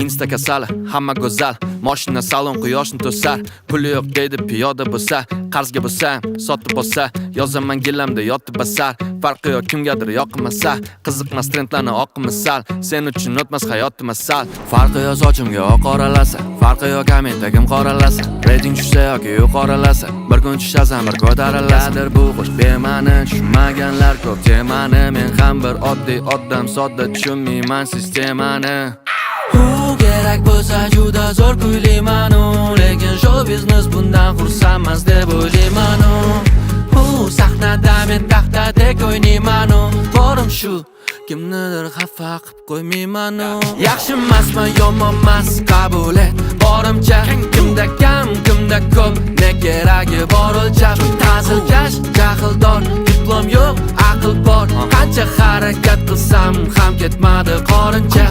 Insta kasali, hamma go'zal. Mashina salon quyoshni to'sar. Puli yo'q deydi piyoda bo'lsa, qarzga bo'lsa, sotib bo'lsa, yozaman gilamda yotib basar. Farqi yo'q kimgadir yoqmasa, qiziqmas trendlarni oqimi sal. Sen uchun o'tmas hayotim masal. Farqi yo'q sochimga oq qoralasa, farqi yo'q kommentagim qoralasa. Rating tushsa yoki yuqorilasa, bir kun tushasam bir ko'tariladir bu qo'sh bema'ni. Tushunmaganlar ko'p temani, men ham bir oddiy odam, sodda tushunmayman sistemani. Kerak bo'lsa juda zo'r kuylayman, lekin show biznes bundan xursandmas deb o'ylayman. Sahnada men taxtadek o'ynayman, borim shu, kimnidir xafa qilib qo'ymayman. Yaxshi emasman, yomonmas, qabul et. Borimcha, kimda kam, kimda ko'p, ne keragi bor o'lchab. Ta'zilkash, jahldor, diplom yo'q, aql bor. Qancha harakat qilsam ham ketmadi qorincha.